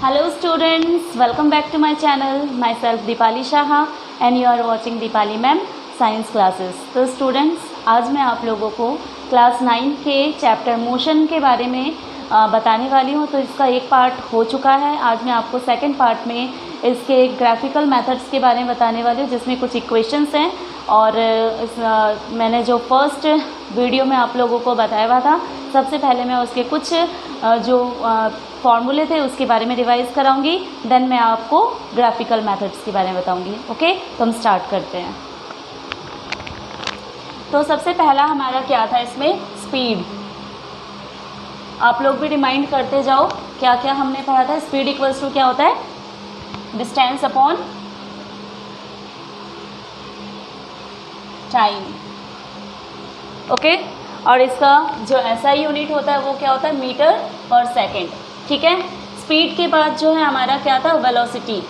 Hello students, welcome back to my channel. Myself Deepali Shaha and you are watching Deepali Ma'am Science Classes. तो students, आज मैं आप लोगों को class 9 के चैप्टर मोशन के बारे में बताने वाली हूँ। तो इसका एक पार्ट हो चुका है। आज मैं आपको सेकंड पार्ट में इसके ग्राफिकल मेथड्स के बारे में बताने वाली हूँ, जिसमें कुछ इक्वेशंस हैं और मैंने जो फर्स्ट वीडियो में आप लोगों को बताया हुआ था, सबसे पहले मैं उसके कुछ जो फॉर्मूले थे उसके बारे में रिवाइज़ कराऊंगी, देन मैं आपको ग्राफिकल मेथड्स के बारे में बताऊंगी। ओके, तो हम स्टार्ट करते हैं। तो सबसे पहला हमारा क्या था इसमें, स्पीड। आप लोग भी रिमाइंड करते जाओ क्या क्या हमने पढ़ा था। स्पीड इक्वल्स टू क्या होता है, डिस्टेंस अपॉन टाइम। ओके, और इसका जो एसआई यूनिट होता है वो क्या होता है, मीटर पर सेकेंड। ठीक है, स्पीड के बाद जो है हमारा क्या था, वेलोसिटी।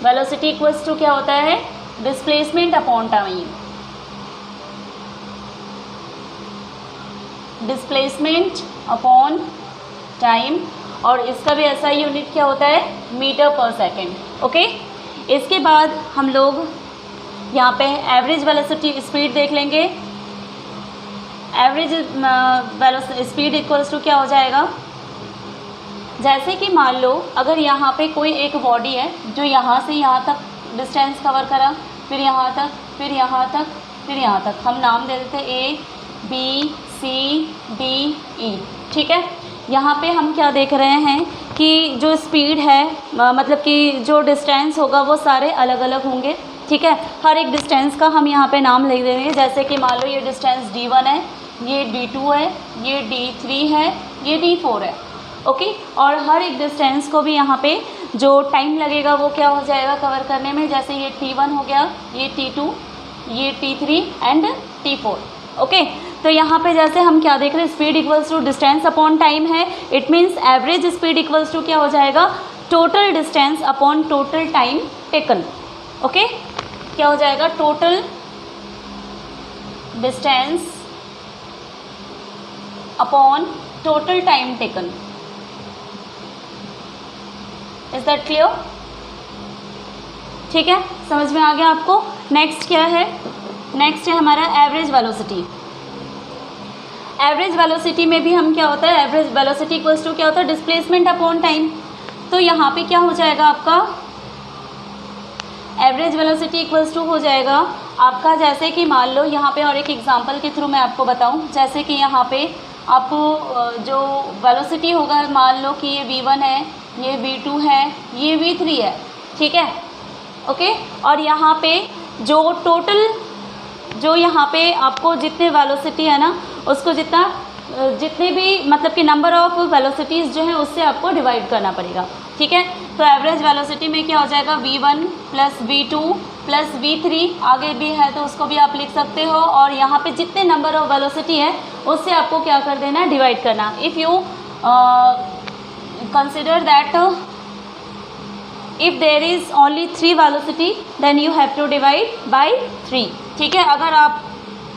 वेलोसिटी इक्वल्स टू क्या होता है, displacement upon time. Displacement upon time, और इसका भी एसआई यूनिट क्या होता है, मीटर पर सेकेंड। ओके, इसके बाद हम लोग यहाँ पे एवरेज वेलोसिटी स्पीड देख लेंगे। एवरेज स्पीड इक्वल्स टू क्या हो जाएगा, जैसे कि मान लो अगर यहाँ पे कोई एक बॉडी है जो यहाँ से यहाँ तक डिस्टेंस कवर करा, फिर यहाँ तक, फिर यहाँ तक, फिर यहाँ तक, हम नाम दे देते A B C D E. ठीक है, यहाँ पे हम क्या देख रहे हैं कि जो स्पीड है मतलब कि जो डिस्टेंस होगा वो सारे अलग अलग होंगे। ठीक है, हर एक डिस्टेंस का हम यहाँ पे नाम लिख देंगे। जैसे कि मान लो ये डिस्टेंस D1 है, ये D2 है, ये D3 है, ये D4 है। ओके, और हर एक डिस्टेंस को भी यहाँ पे जो टाइम लगेगा वो क्या हो जाएगा कवर करने में। जैसे ये T1 हो गया, ये T2, ये T3 एंड T4। ओके, तो यहाँ पे जैसे हम क्या देख रहे हैं, speed equals to distance upon time है। It means average speed equals to क्या हो जाएगा, total distance upon total time taken. Okay, क्या हो जाएगा, total distance upon total time taken. Is that clear? ठीक है, समझ में आ गया आपको। नेक्स्ट क्या है, नेक्स्ट है हमारा एवरेज वेलोसिटी। एवरेज वेलोसिटी में भी हम क्या होता है, एवरेज वेलोसिटी इक्वल्स टू क्या होता है, डिस्प्लेसमेंट अपॉन टाइम। तो यहाँ पे क्या हो जाएगा आपका, एवरेज वेलोसिटी इक्वल्स टू हो जाएगा आपका, जैसे कि मान लो यहाँ पे और एक एग्जांपल के थ्रू मैं आपको बताऊँ। जैसे कि यहाँ पे आपको जो वेलोसिटी होगा, मान लो कि ये V1 है, ये V2 है, ये V3 है। ठीक है, ओके, और यहाँ पे जो टोटल जो यहाँ पे आपको जितने वेलोसिटी है ना, उसको जितने भी मतलब कि नंबर ऑफ वेलोसिटीज़ जो है उससे आपको डिवाइड करना पड़ेगा। ठीक है, तो एवरेज वेलोसिटी में क्या हो जाएगा, V1 plus V2 plus V3, आगे भी है तो उसको भी आप लिख सकते हो, और यहाँ पे जितने नंबर ऑफ वेलोसिटी है उससे आपको क्या कर देना है, डिवाइड करना। If you consider that if there is only 3 velocity then you have to divide by 3। ठीक है, अगर आप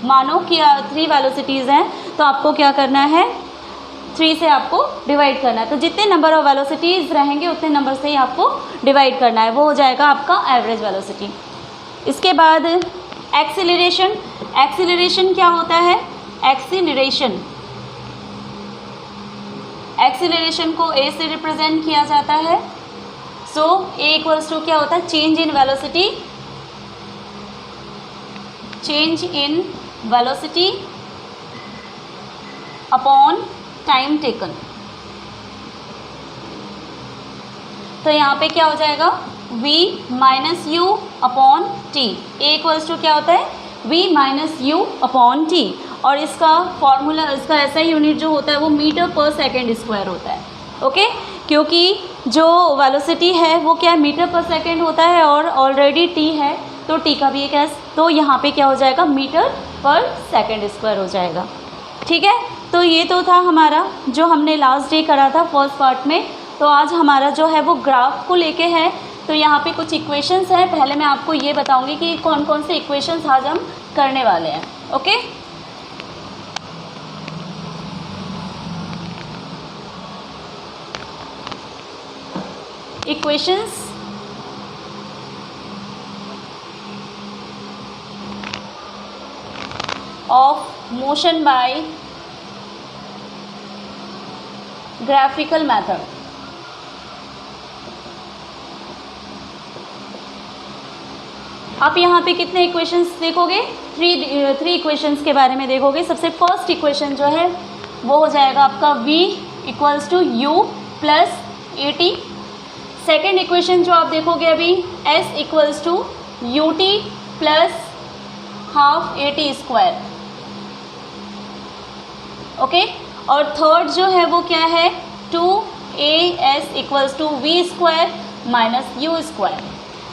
मानो कि 3 वेलोसिटीज़ हैं तो आपको क्या करना है, 3 से आपको डिवाइड करना है। तो जितने नंबर ऑफ वेलोसिटीज़ रहेंगे उतने नंबर से ही आपको डिवाइड करना है, वो हो जाएगा आपका एवरेज वेलोसिटी। इसके बाद एक्सीलरेशन। एक्सीलरेशन क्या होता है, एक्सीलरेशन को ए से रिप्रेजेंट किया जाता है। सो ए इक्वल्स टू क्या होता है, change in velocity, change in velocity upon time taken. तो यहाँ पे क्या हो जाएगा, v minus u upon t. A equals to क्या होता है, v minus u upon t, और इसका फॉर्मूला, इसका ऐसा यूनिट जो होता है वो मीटर पर सेकेंड स्क्वायर होता है। ओके, क्योंकि जो वेलोसिटी है वो क्या है, मीटर पर सेकेंड होता है, और ऑलरेडी t है तो t का भी एक है, तो यहाँ पे क्या हो जाएगा, मीटर पर सेकेंड स्क्वायर हो जाएगा। ठीक है, तो ये तो था हमारा जो हमने लास्ट डे करा था फर्स्ट पार्ट में। तो आज हमारा जो है वो ग्राफ को लेके है। तो यहाँ पे कुछ इक्वेशंस हैं, पहले मैं आपको ये बताऊंगी कि कौन कौन से इक्वेशंस आज हम करने वाले हैं। Okay, equations of motion by graphical method. आप यहाँ पे कितने इक्वेशंस देखोगे? थ्री इक्वेशंस के बारे में देखोगे। सबसे फर्स्ट इक्वेशन जो है वो हो जाएगा आपका v equals to u plus a t. Second equation जो आप देखोगे अभी s equals to u t plus half a t square. Okay, और थर्ड जो है वो क्या है? 2as equals to v square minus u square.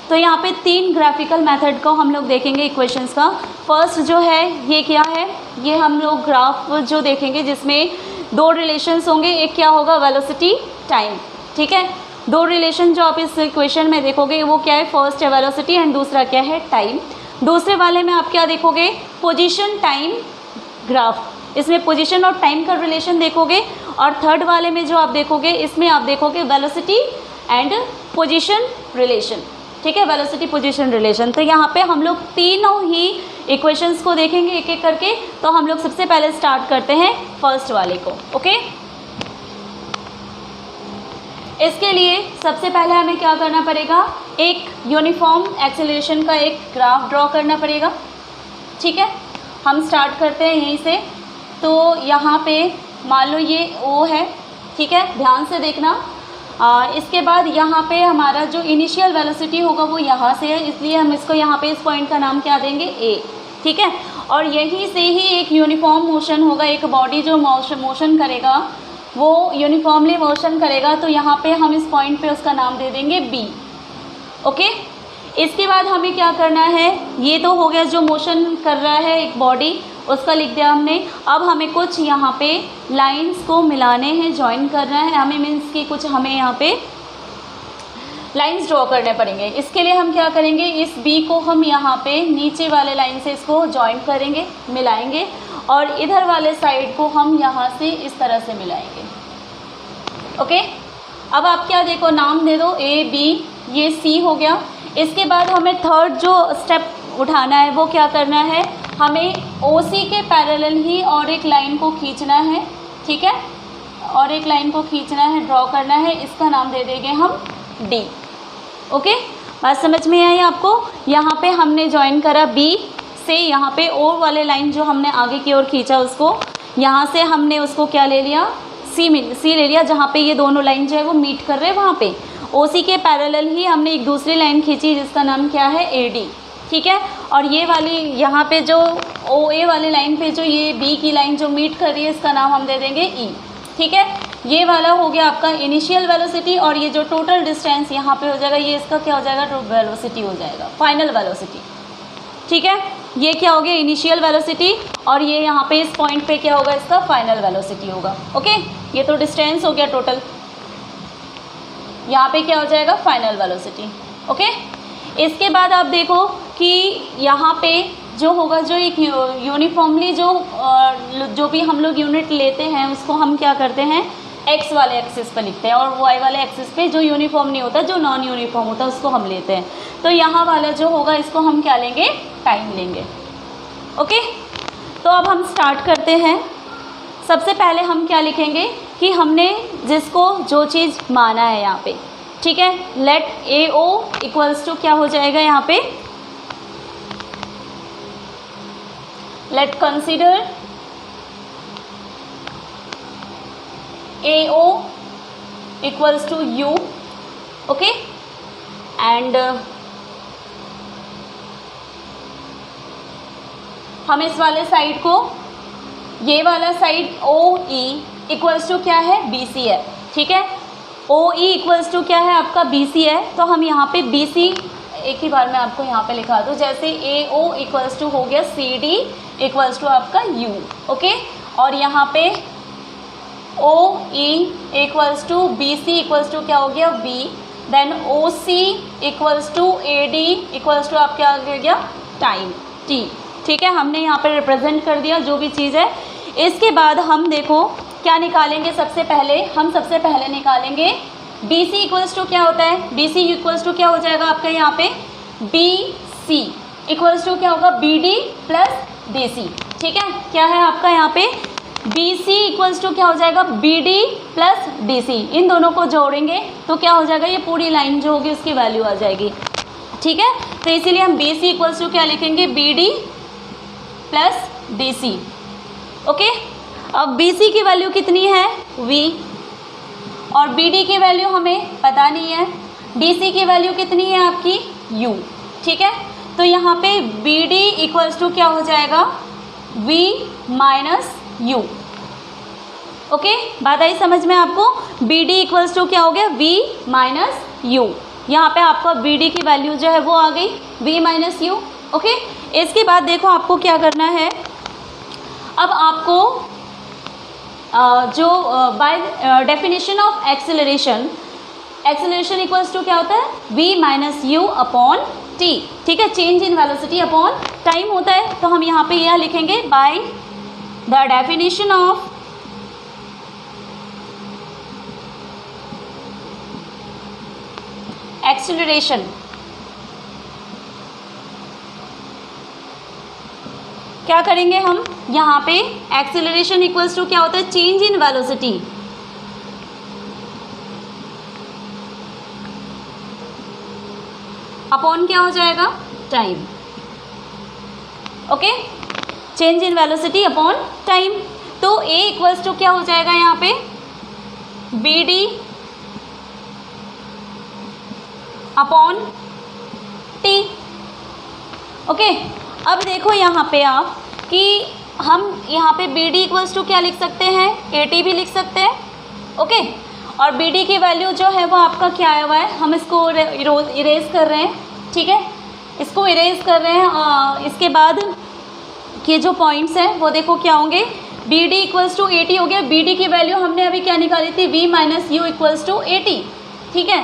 तो यहाँ पे तीन ग्राफिकल मेथड को हम लोग देखेंगे इक्वेशंस का। फर्स्ट जो है ये क्या है? ये हम लोग ग्राफ जो देखेंगे जिसमें दो रिलेशंस होंगे। एक क्या होगा? Velocity time. ठीक है, दो रिलेशन जो आप इस इक्वेशन में देखोगे वो क्या है? फर्स्ट है वेलोसिटी एंड दूसरा क्या है? टाइम। दूसरे वाले में आप क्या देखोगे? Position time graph. इसमें पोजीशन और टाइम का रिलेशन देखोगे। और थर्ड वाले में जो आप देखोगे इसमें आप देखोगे वेलोसिटी एंड पोजीशन रिलेशन। ठीक है, वेलोसिटी पोजीशन रिलेशन। तो यहाँ पे हम लोग तीनों ही इक्वेशंस को देखेंगे एक एक करके। तो हम लोग सबसे पहले स्टार्ट करते हैं फर्स्ट वाले को। ओके, इसके लिए सबसे पहले हमें क्या करना पड़ेगा? एक यूनिफॉर्म एक्सेलरेशन का एक ग्राफ ड्रॉ करना पड़ेगा। ठीक है, हम स्टार्ट करते हैं यहीं से। तो यहाँ पे मान लो ये O है। ठीक है, ध्यान से देखना। इसके बाद यहाँ पे हमारा जो इनिशियल वेलोसिटी होगा वो यहाँ से है, इसलिए हम इसको यहाँ पे इस पॉइंट का नाम क्या देंगे? A। ठीक है, और यहीं से ही एक यूनिफॉर्म मोशन होगा। एक बॉडी जो मोशन करेगा वो यूनिफॉर्मली मोशन करेगा, तो यहाँ पे हम इस पॉइंट पे उसका नाम दे देंगे B। ओके, इसके बाद हमें क्या करना है? ये तो हो गया जो मोशन कर रहा है एक बॉडी, उसका लिख दिया हमने। अब हमें कुछ यहाँ पे लाइंस को मिलाने हैं, ज्वाइन करना है हमें, मीन्स कि कुछ हमें यहाँ पे लाइंस ड्रॉ करने पड़ेंगे। इसके लिए हम क्या करेंगे? इस बी को हम यहाँ पे नीचे वाले लाइन से इसको ज्वाइन करेंगे, मिलाएंगे, और इधर वाले साइड को हम यहाँ से इस तरह से मिलाएंगे। ओके, अब आप क्या देखो, नाम दे दो ए बी, ये सी हो गया। इसके बाद हमें थर्ड जो स्टेप उठाना है वो क्या करना है? हमें OC के पैरेलल ही और एक लाइन को खींचना है। ठीक है, और एक लाइन को खींचना है, ड्रॉ करना है। इसका नाम दे देंगे हम D। ओके, बात समझ में आई आपको? यहाँ पे हमने ज्वाइन करा B से, यहाँ पे O वाले लाइन जो हमने आगे की ओर खींचा उसको, यहाँ से हमने उसको क्या ले लिया? C ले लिया, जहाँ पे ये दोनों लाइन जो है वो मीट कर रहे हैं वहाँ पे। OC के पैरेलल ही हमने एक दूसरी लाइन खींची जिसका नाम क्या है? AD। ठीक है, और ये वाली यहाँ पे जो OA वाली लाइन पे जो ये B की लाइन जो मीट कर रही है इसका नाम हम दे देंगे E। ठीक है, ये वाला हो गया आपका इनिशियल वेलोसिटी, और ये जो टोटल डिस्टेंस यहाँ पे हो जाएगा ये इसका क्या हो जाएगा? वेलोसिटी हो जाएगा, फाइनल वेलोसिटी। ठीक है, ये क्या हो गया? इनिशियल वेलोसिटी, और ये यहाँ पे इस पॉइंट पे क्या होगा? इसका फाइनल वेलोसिटी होगा। ओके, ये तो डिस्टेंस हो गया टोटल, यहाँ पे क्या हो जाएगा? Final velocity. ओके, इसके बाद आप देखो कि यहाँ पे जो होगा, जो एक यूनिफॉर्मली जो भी हम लोग यूनिट लेते हैं उसको हम क्या करते हैं? एक्स वाले एक्सिस पर लिखते हैं, और वाई वाले एक्सिस पे जो यूनिफॉर्म नहीं होता, जो नॉन यूनिफॉर्म होता है उसको हम लेते हैं। तो यहाँ वाला जो होगा इसको हम क्या लेंगे? टाइम लेंगे। ओके, तो अब हम स्टार्ट करते हैं। सबसे पहले हम क्या लिखेंगे कि हमने जिसको जो चीज़ माना है यहाँ पे। ठीक है, लेट AO इक्वल्स टू क्या हो जाएगा यहाँ पे? Let consider AO equals to U। Okay, and हम इस वाले साइड को, ये वाला साइड OE इक्वल्स टू क्या है? BC है। ठीक है, OE इक्वल्स टू क्या है? आपका BC है। तो हम यहाँ पे BC एक ही बार में आपको यहाँ पे लिखा दूँ, जैसे AO इक्वल्स टू हो गया CD इक्वल्स टू आपका U। ओके, और यहाँ पे OE equals to BC equals to क्या हो गया? B। Then OC equals to AD equals to आप क्या हो गया? Time, T। ठीक है, हमने यहाँ पे रिप्रेजेंट कर दिया जो भी चीज़ है। इसके बाद हम देखो क्या निकालेंगे? सबसे पहले हम निकालेंगे बी सी इक्वल्स टू क्या होता है, बी सी इक्वल्स टू क्या हो जाएगा आपका यहाँ पे, बी सी इक्वल्स टू क्या होगा, B D plus D C. ठीक है, क्या है आपका यहाँ पे, बी सी इक्वल्स टू क्या हो जाएगा, B D plus D C. इन दोनों को जोड़ेंगे तो क्या हो जाएगा, ये पूरी लाइन जो होगी उसकी वैल्यू आ जाएगी। ठीक है, तो इसीलिए हम बी सी इक्वल्स टू क्या लिखेंगे, B D plus D C. Okay, अब बी सी की वैल्यू कितनी है, वी, और बी डी की वैल्यू हमें पता नहीं है, डी सी की वैल्यू कितनी है आपकी, यू। ठीक है, तो यहाँ पे बी डी इक्वल्स टू क्या हो जाएगा, वी माइनस यू। ओके, बात आई समझ में आपको, बी डी इक्वल्स टू क्या हो गया, वी माइनस यू। यहाँ पे आपका बी डी की वैल्यू जो है वो आ गई, वी माइनस यू। ओके, इसके बाद देखो आपको क्या करना है, अब आपको जो by definition of acceleration, acceleration equals to क्या होता है, v minus u upon t. ठीक है, change in velocity upon time होता है, तो हम यहाँ पे यह लिखेंगे by the definition of acceleration, क्या करेंगे हम यहाँ पे, एक्सेलरेशन इक्वल्स टू क्या होता है, चेंज इन वेलोसिटी अपॉन क्या हो जाएगा, time. Okay, change in velocity upon time, तो a इक्वल्स टू क्या हो जाएगा यहाँ पे, B D upon t. Okay, अब देखो यहाँ पे आप कि हम यहाँ पे बी डी इक्वल्स टू क्या लिख सकते हैं, ए टी भी लिख सकते हैं। ओके, और बी डी की वैल्यू जो है वो आपका क्या आया हुआ है, हम इसको इरेज कर रहे हैं। ठीक है, इसको इरेज कर रहे हैं। इसके बाद के जो पॉइंट्स हैं वो देखो क्या होंगे, B D equals to a t हो गया, बी डी की वैल्यू हमने अभी क्या निकाली थी, v minus u equals to a t. ठीक है,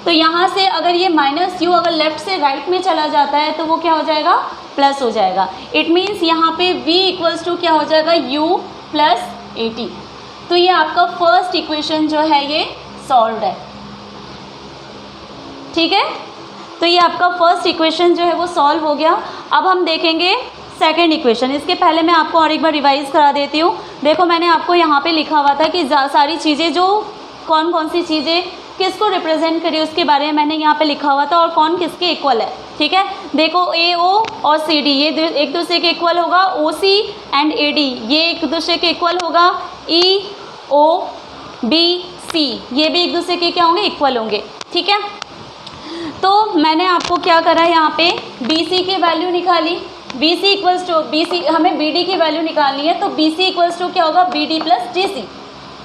तो यहाँ से अगर ये माइनस यू अगर लेफ्ट से राइट में चला जाता है तो वो क्या हो जाएगा, प्लस हो जाएगा। इट मीन्स यहाँ पे v इक्वल्स टू क्या हो जाएगा, u प्लस ए टी। तो ये आपका फर्स्ट इक्वेशन जो है ये सॉल्व है। ठीक है, तो ये आपका फर्स्ट इक्वेशन जो है वो सॉल्व हो गया। अब हम देखेंगे सेकंड इक्वेशन। इसके पहले मैं आपको और एक बार रिवाइज करा देती हूँ। देखो मैंने आपको यहाँ पे लिखा हुआ था कि सारी चीज़ें जो कौन कौन सी चीज़ें किसको रिप्रेजेंट करी उसके बारे में मैंने यहाँ पे लिखा हुआ था और कौन किसके इक्वल है। ठीक है, देखो ए ओ और सी डी ये एक दूसरे के इक्वल होगा, ओ सी एंड ए डी ये एक दूसरे के इक्वल होगा, ई ओ बी सी ये भी एक दूसरे के क्या होंगे, इक्वल होंगे। ठीक है, तो मैंने आपको क्या करा यहाँ पे बी सी की वैल्यू निकाली, B C equals to B C, हमें बी डी की वैल्यू निकालनी है तो बी सी इक्वल्स टू क्या होगा, B D plus D C.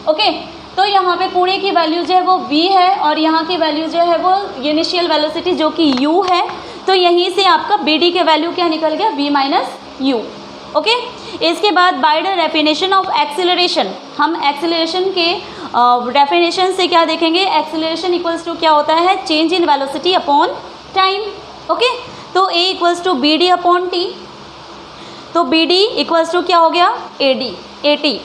Okay, तो यहाँ पे पूरे की वैल्यू जो है वो v है और यहाँ की वैल्यू जो है वो इनिशियल वेलोसिटी जो कि u है। तो यहीं से आपका बी डी के वैल्यू क्या निकल गया, v माइनस यू। ओके, इसके बाद by the definition of acceleration, हम एक्सेलरेशन के डेफिनेशन से क्या देखेंगे, एक्सेलरेशन इक्वल्स टू क्या होता है, change in velocity upon time. Okay, तो a equals to B D upon t, तो बी डी इक्वल्स टू क्या हो गया, a d a t.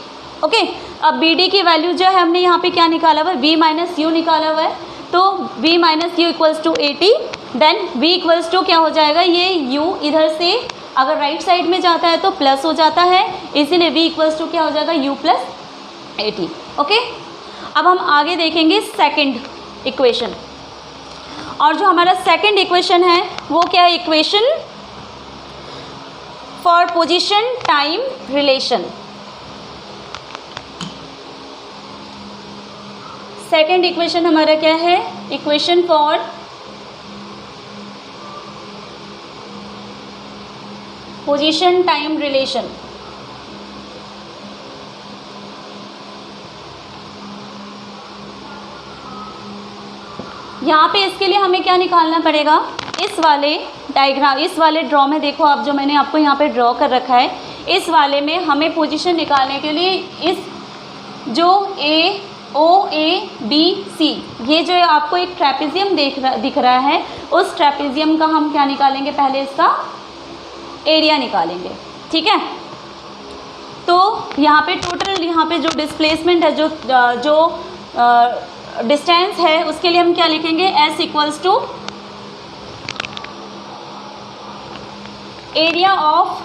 Okay, अब बी डी की वैल्यू जो है हमने यहाँ पे क्या निकाला हुआ है, v माइनस यू निकाला हुआ है, तो v minus u equals to a t, then v equals to क्या हो जाएगा, ये u इधर से अगर राइट साइड में जाता है तो प्लस हो जाता है, इसीलिए v इक्वल्स टू क्या हो जाएगा, u plus a t. Okay, अब हम आगे देखेंगे सेकेंड इक्वेशन, और जो हमारा सेकेंड इक्वेशन है वो क्या है, equation for position time relation. Second equation हमारा क्या है, equation for position time relation. यहाँ पे इसके लिए हमें क्या निकालना पड़ेगा, इस वाले डायग्राम, इस वाले ड्रॉ में देखो आप, जो मैंने आपको यहाँ पे ड्रॉ कर रखा है, इस वाले में हमें पोजीशन निकालने के लिए इस जो ए ओ ए बी सी ये जो आपको एक ट्रेपेजियम दिख रहा है, उस ट्रेपेजियम का हम क्या निकालेंगे, पहले इसका एरिया निकालेंगे। ठीक है, तो यहाँ पे टोटल यहाँ पे जो डिस्प्लेसमेंट है, जो डिस्टेंस है उसके लिए हम क्या लिखेंगे, S equals to area of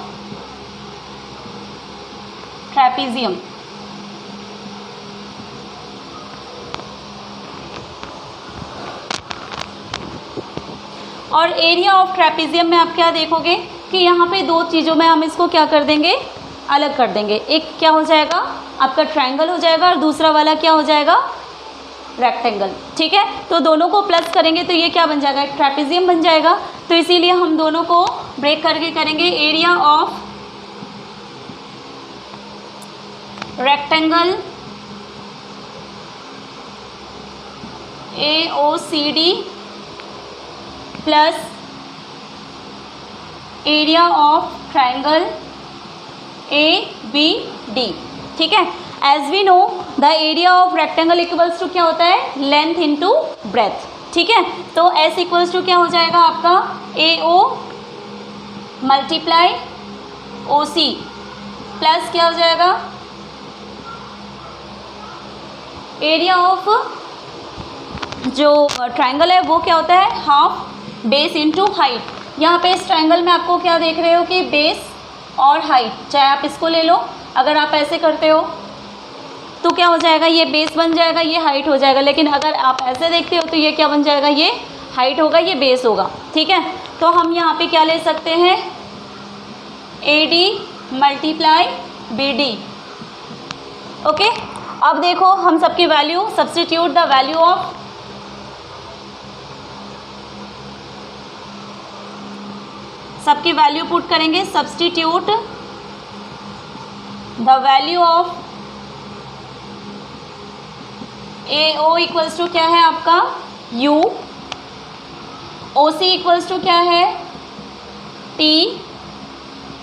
trapezium. और एरिया ऑफ ट्रेपीजियम में आप क्या देखोगे कि यहाँ पे दो चीज़ों में हम इसको क्या कर देंगे, अलग कर देंगे। एक क्या हो जाएगा आपका ट्रायंगल हो जाएगा और दूसरा वाला क्या हो जाएगा, रेक्टेंगल। ठीक है, तो दोनों को प्लस करेंगे तो ये क्या बन जाएगा, एक ट्रेपीजियम बन जाएगा। तो इसीलिए हम दोनों को ब्रेक करके करेंगे, area of rectangle AOCD plus area of triangle ABD। ठीक है, as we know the area of rectangle equals to क्या होता है, लेंथ इनटू ब्रेथ। ठीक है, तो S इक्वल्स टू क्या हो जाएगा आपका, AO मल्टीप्लाई OC प्लस क्या हो जाएगा, एरिया ऑफ जो ट्रायंगल है वो क्या होता है, हाफ बेस इनटू हाइट। यहाँ पे इस ट्रायंगल में आपको क्या देख रहे हो कि बेस और हाइट, चाहे आप इसको ले लो, अगर आप ऐसे करते हो तो क्या हो जाएगा, ये बेस बन जाएगा, ये हाइट हो जाएगा। लेकिन अगर आप ऐसे देखते हो तो ये क्या बन जाएगा, ये हाइट होगा, ये बेस होगा। ठीक है, तो हम यहाँ पे क्या ले सकते हैं, AD मल्टीप्लाई BD। ओके, अब देखो हम सबकी value substitute the value of सबकी वैल्यू पुट करेंगे, substitute the value of AO equals to क्या है आपका U, OC इक्वल्स टू क्या है T,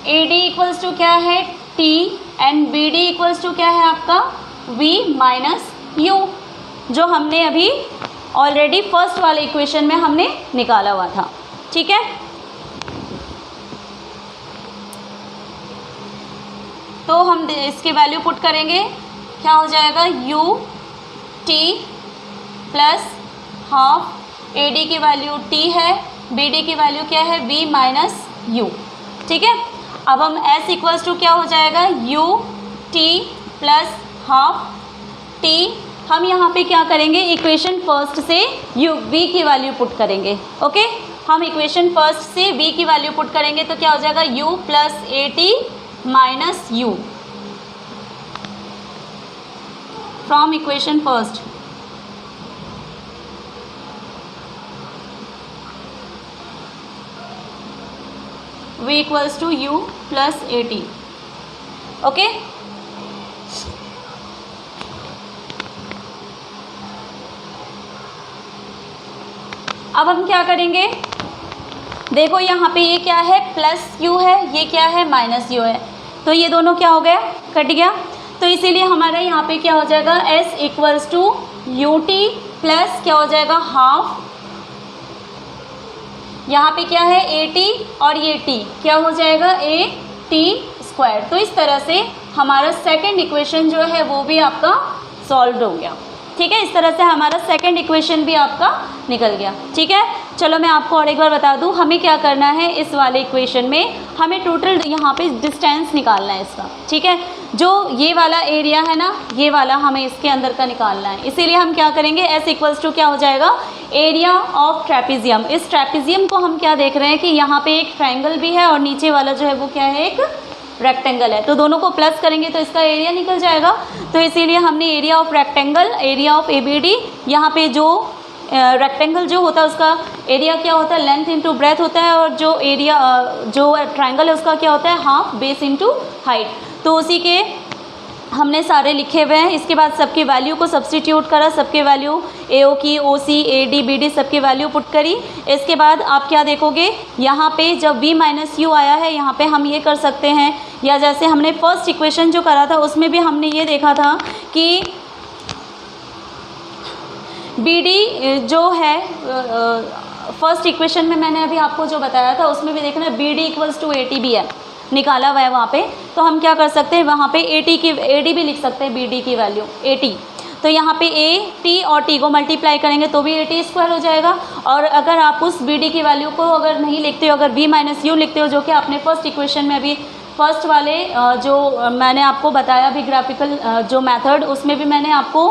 AD इक्वल्स टू क्या है T and BD equals to क्या है आपका V माइनस U, जो हमने अभी ऑलरेडी फर्स्ट वाले इक्वेशन में हमने निकाला हुआ था। ठीक है, तो हम इसकी वैल्यू पुट करेंगे, क्या हो जाएगा, UT प्लस हाफ AD की वैल्यू T है, BD की वैल्यू क्या है V माइनस U। ठीक है, अब हम S इक्वल्स टू क्या हो जाएगा, UT प्लस हाफ T। हम यहाँ पे क्या करेंगे, इक्वेशन फर्स्ट से V की वैल्यू पुट करेंगे। ओके, हम इक्वेशन फर्स्ट से V की वैल्यू पुट करेंगे तो क्या हो जाएगा, U plus AT minus U from equation first. V equals to U plus AT। Okay, अब हम क्या करेंगे, देखो यहाँ पे ये क्या है, प्लस U है, ये क्या है, माइनस U है, तो ये दोनों क्या हो गया, कट गया। तो इसीलिए हमारा यहाँ पे क्या हो जाएगा, S equals to UT plus क्या हो जाएगा, हाफ, यहाँ पे क्या है AT और ये T क्या हो जाएगा, AT स्क्वायर। तो इस तरह से हमारा सेकंड इक्वेशन जो है वो भी आपका सॉल्व हो गया। ठीक है, इस तरह से हमारा सेकंड इक्वेशन भी आपका निकल गया। ठीक है, चलो मैं आपको और एक बार बता दूं, हमें क्या करना है, इस वाले इक्वेशन में हमें टोटल यहाँ पे डिस्टेंस निकालना है इसका। ठीक है, जो ये वाला एरिया है ना, ये वाला हमें इसके अंदर का निकालना है। इसीलिए हम क्या करेंगे, S इक्वल्स टू क्या हो जाएगा, एरिया ऑफ ट्रेपीजियम। इस ट्रेपीजियम को हम क्या देख रहे हैं कि यहाँ पे एक ट्रायंगल भी है और नीचे वाला जो है वो क्या है, एक रेक्टेंगल है। तो दोनों को प्लस करेंगे तो इसका एरिया निकल जाएगा। तो इसीलिए हमने area of rectangle, area of ABD, यहाँ पे जो रेक्टेंगल जो होता है उसका एरिया क्या होता है, लेंथ इनटू ब्रेथ होता है, और जो एरिया जो ट्रायंगल है उसका क्या होता है, हाफ बेस इनटू हाइट। तो उसी के हमने सारे लिखे हुए हैं। इसके बाद सबकी वैल्यू को सब्स्टिट्यूट करा, सबके वैल्यू AO की, OC, AD, BD सबकी वैल्यू पुट करी। इसके बाद आप क्या देखोगे, यहाँ पे जब V माइनस U आया है, यहाँ पे हम ये कर सकते हैं, या जैसे हमने फर्स्ट इक्वेशन जो करा था उसमें भी हमने ये देखा था कि BD जो है फर्स्ट इक्वेशन में मैंने अभी आपको जो बताया था उसमें भी देखना BD इक्वल्स टू AT भी है, निकाला हुआ है वहाँ पे। तो हम क्या कर सकते हैं, वहाँ पे AD भी लिख सकते हैं, BD की वैल्यू AT। तो यहाँ पे ए टी और टी को मल्टीप्लाई करेंगे तो भी AT² हो जाएगा। और अगर आप उस BD की वैल्यू को अगर नहीं लिखते हो, अगर B माइनस यू लिखते हो, जो कि आपने फर्स्ट इक्वेशन में अभी फर्स्ट वाले जो मैंने आपको बताया अभी ग्राफिकल जो मेथड, उसमें भी मैंने आपको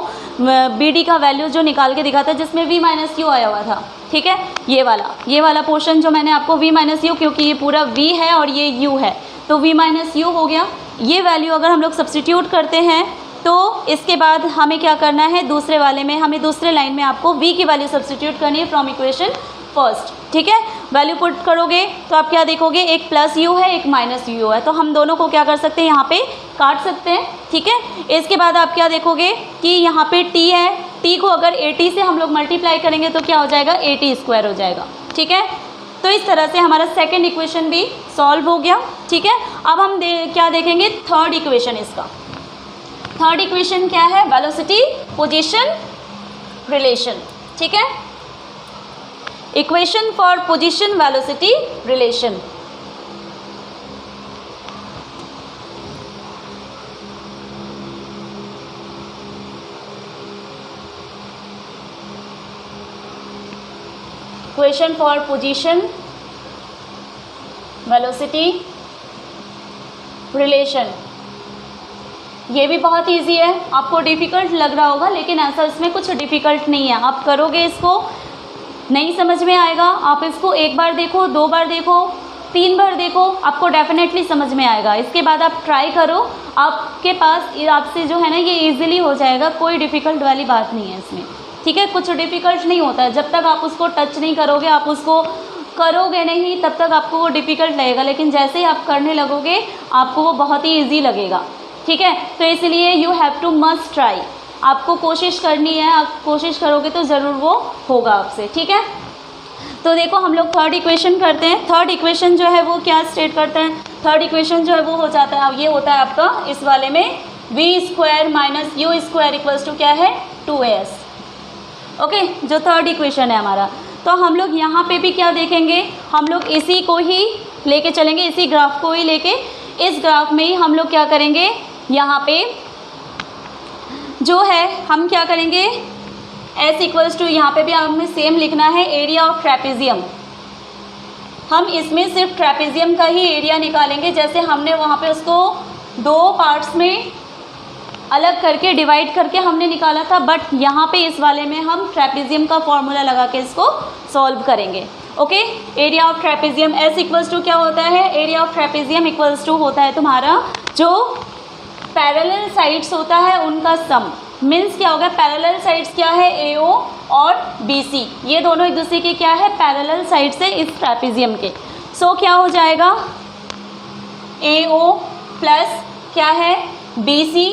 BD का वैल्यू जो निकाल के दिखा था जिसमें V माइनस यू आया हुआ था, ठीक है। ये वाला पोर्शन जो मैंने आपको V माइनस यू, क्योंकि ये पूरा V है और ये U है तो V माइनस यू हो गया। ये वैल्यू अगर हम लोग सब्सटीट्यूट करते हैं तो इसके बाद हमें क्या करना है, दूसरे वाले में हमें दूसरे लाइन में आपको V की वैल्यू सब्सटीट्यूट करनी है फ्रॉम इक्वेशन फर्स्ट, ठीक है। वैल्यू पुट करोगे तो आप क्या देखोगे, एक प्लस यू है एक माइनस यू है, तो हम दोनों को क्या कर सकते हैं, यहाँ पे काट सकते हैं, ठीक है। इसके बाद आप क्या देखोगे कि यहाँ पे t है, t को अगर AT से हम लोग मल्टीप्लाई करेंगे तो क्या हो जाएगा, AT² हो जाएगा, ठीक है। तो इस तरह से हमारा सेकेंड इक्वेशन भी सॉल्व हो गया, ठीक है। अब हम क्या देखेंगे, थर्ड इक्वेशन। इसका थर्ड इक्वेशन क्या है, वेलोसिटी पोजीशन रिलेशन, ठीक है। Equation for position velocity relation. Equation for position velocity relation, ये भी बहुत इजी है, आपको डिफ़िकल्ट लग रहा होगा लेकिन ऐसा इसमें कुछ डिफ़िकल्ट नहीं है। आप करोगे, इसको नहीं समझ में आएगा, आप इसको एक बार देखो, 2 बार देखो, 3 बार देखो, आपको डेफिनेटली समझ में आएगा। इसके बाद आप ट्राई करो, आपके पास आपसे जो है ना ये इजीली हो जाएगा, कोई डिफ़िकल्ट वाली बात नहीं है इसमें, ठीक है। कुछ डिफ़िकल्ट नहीं होता है, जब तक आप उसको टच नहीं करोगे, आप उसको करोगे नहीं, तब तक आपको वो डिफ़िकल्ट लगेगा, लेकिन जैसे ही आप करने लगोगे आपको वो बहुत ही ईजी लगेगा, ठीक है। तो इसलिए you have to must try, आपको कोशिश करनी है, आप कोशिश करोगे तो ज़रूर वो होगा आपसे, ठीक है। तो देखो हम लोग थर्ड इक्वेशन करते हैं। थर्ड इक्वेशन जो है वो क्या स्टेट करता है, थर्ड इक्वेशन जो है वो हो जाता है, ये होता है आपका इस वाले में V² minus U² equals to क्या है, 2AS, ओके, जो थर्ड इक्वेशन है हमारा। तो हम लोग यहाँ पे भी क्या देखेंगे, हम लोग इसी को ही लेके चलेंगे, इसी ग्राफ को ही लेके, इस ग्राफ में ही हम लोग क्या करेंगे, यहाँ पे जो है हम क्या करेंगे, S इक्वल्स टू, यहाँ पे भी हमें सेम लिखना है, एरिया ऑफ ट्रेपेजियम। हम इसमें सिर्फ ट्रेपेजियम का ही एरिया निकालेंगे, जैसे हमने वहाँ पे उसको 2 पार्ट्स में अलग करके डिवाइड करके हमने निकाला था, बट यहाँ पे इस वाले में हम ट्रेपेजियम का फॉर्मूला लगा के इसको सॉल्व करेंगे, okay. Area of trapezium S equals to क्या होता है, area of trapezium equals to होता है तुम्हारा जो पैरेलल साइड्स होता है उनका सम। मीन्स क्या होगा, पैरेलल साइड्स क्या है, AO और BC, ये दोनों एक दूसरे के क्या है, पैरेलल साइड से इस ट्रेपेजियम के। सो क्या हो जाएगा, AO प्लस क्या है, BC,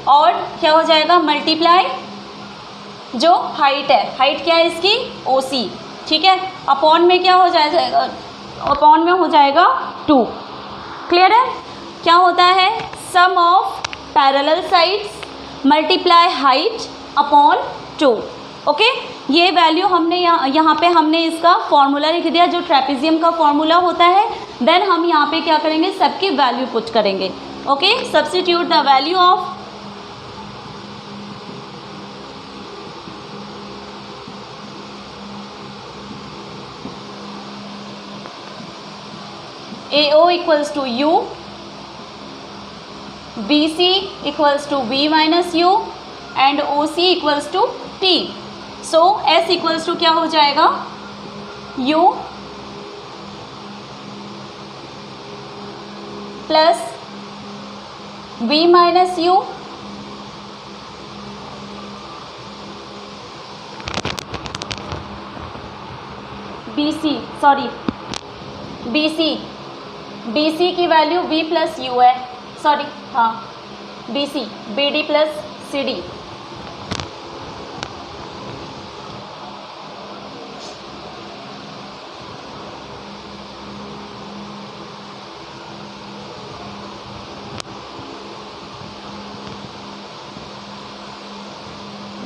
और क्या हो जाएगा, मल्टीप्लाई जो हाइट है, हाइट क्या है इसकी, OC, ठीक है, अपॉन में क्या हो जाएगा, अपॉन में हो जाएगा 2, क्लियर है। क्या होता है, sum of parallel sides multiply height upon 2, okay. ये वैल्यू हमने यहाँ पे हमने इसका फॉर्मूला लिख दिया जो ट्रेपेजियम का फॉर्मूला होता है। देन हम यहाँ पे क्या करेंगे, सबकी वैल्यू पुट करेंगे, okay. Substitute the value of AO equals to U, BC equals to V minus U and OC equals to T. So S equals to क्या हो जाएगा, U plus V minus U BC की value V plus U है, sorry हाँ, BD plus CD,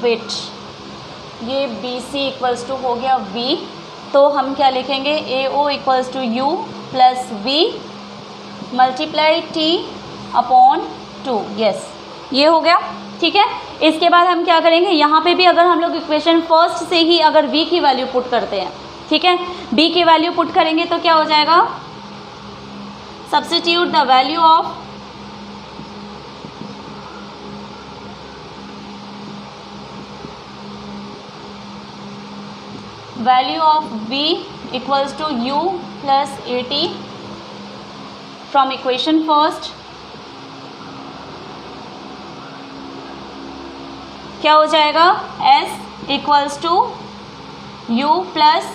wait, ये BC equals to हो गया V, तो हम क्या लिखेंगे, AO equals to U plus V multiply T upon 2, yes, ये हो गया। ठीक है। इसके बाद हम क्या करेंगे, यहाँ पे भी अगर हम लोग इक्वेशन फर्स्ट से ही अगर v की वैल्यू पुट करते हैं, ठीक है, b की वैल्यू पुट करेंगे तो क्या हो जाएगा, substitute the value of v equals to u plus at from equation first. क्या हो जाएगा, s equals to u plus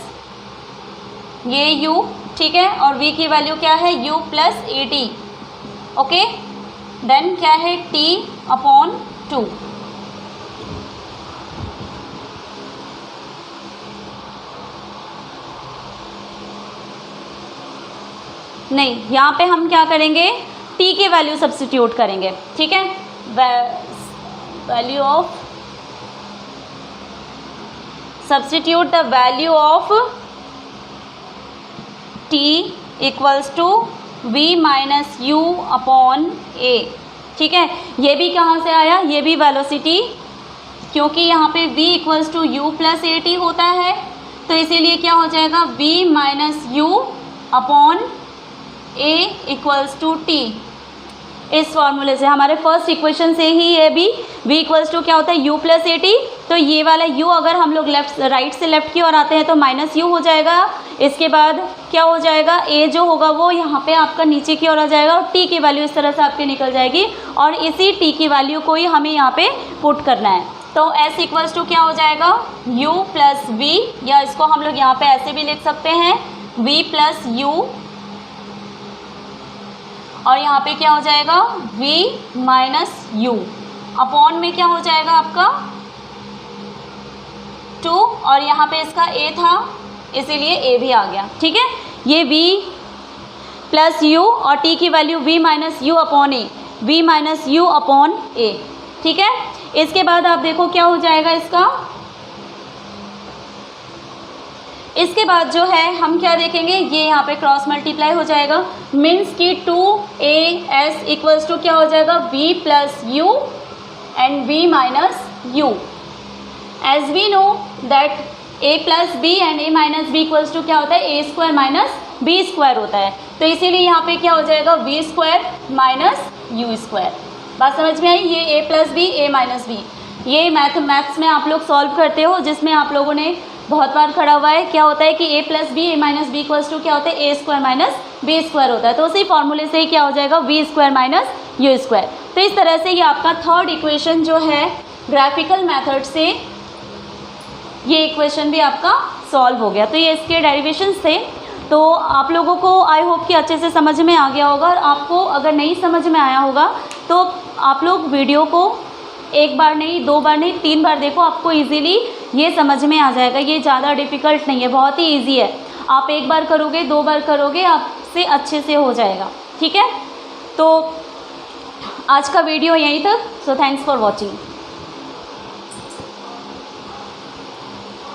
ये u, ठीक है, और v की वैल्यू क्या है, u plus at, okay. Then क्या है, t अपॉन 2। नहीं, यहाँ पे हम क्या करेंगे, t की वैल्यू सब्स्टिट्यूट करेंगे, ठीक है। Value of, substitute the value of t equals to v minus u upon a, ठीक है। ये भी कहाँ से आया, ये भी वेलोसिटी, क्योंकि यहाँ पे v equals to u plus a t होता है, तो इसीलिए क्या हो जाएगा, v minus u upon a equals to t. इस फॉर्मूले से, हमारे फर्स्ट इक्वेशन से ही ये भी v इक्वल्स टू क्या होता है, u प्लस ए टी। तो ये वाला u अगर हम लोग राइट से लेफ्ट की ओर आते हैं तो माइनस u हो जाएगा। इसके बाद क्या हो जाएगा, a जो होगा वो यहाँ पे आपका नीचे की ओर आ जाएगा और t की वैल्यू इस तरह से आपके निकल जाएगी, और इसी t की वैल्यू को ही हमें यहाँ पे पुट करना है। तो s इक्वल्स टू क्या हो जाएगा, u प्लस v, या इसको हम लोग यहाँ पे ऐसे भी लिख सकते हैं, v प्लस u, और यहाँ पे क्या हो जाएगा, v माइनस यू अपॉन में क्या हो जाएगा आपका 2, और यहाँ पे इसका a था इसीलिए a भी आ गया, ठीक है। ये v प्लस यू और t की value v minus u upon A, v minus u upon a, ठीक है। इसके बाद आप देखो क्या हो जाएगा इसका, इसके बाद जो है हम क्या देखेंगे, ये यहाँ पे क्रॉस मल्टीप्लाई हो जाएगा, मीन्स कि 2as इक्वल्स टू क्या हो जाएगा, v plus u and v minus u. As we know that a plus b and a minus b equals to क्या होता है, a square minus b square होता है, तो इसीलिए यहाँ पे क्या हो जाएगा, v square minus u square. बात समझ में आई, ये a plus b, a minus b, ये मैथ्स में आप लोग सॉल्व करते हो, जिसमें आप लोगों ने बहुत बार खड़ा हुआ है, क्या होता है कि a plus b, a minus b equals to क्या होता है, a square minus b square होता है, तो उसी फॉर्मूले से ही क्या हो जाएगा, v square minus u square. तो इस तरह से ये आपका थर्ड इक्वेशन जो है ग्राफिकल मेथड से, ये इक्वेशन भी आपका सॉल्व हो गया। तो ये इसके डेरिवेशंस थे, तो आप लोगों को आई होप कि अच्छे से समझ में आ गया होगा, और आपको अगर नहीं समझ में आया होगा तो आप लोग वीडियो को एक बार नहीं, दो बार नहीं, 3 बार देखो, आपको इजीली ये समझ में आ जाएगा। ये ज़्यादा डिफ़िकल्ट नहीं है, बहुत ही इजी है। आप एक बार करोगे, 2 बार करोगे, आपसे अच्छे से हो जाएगा, ठीक है। तो आज का वीडियो यहीं तक, सो थैंक्स फॉर वॉचिंग।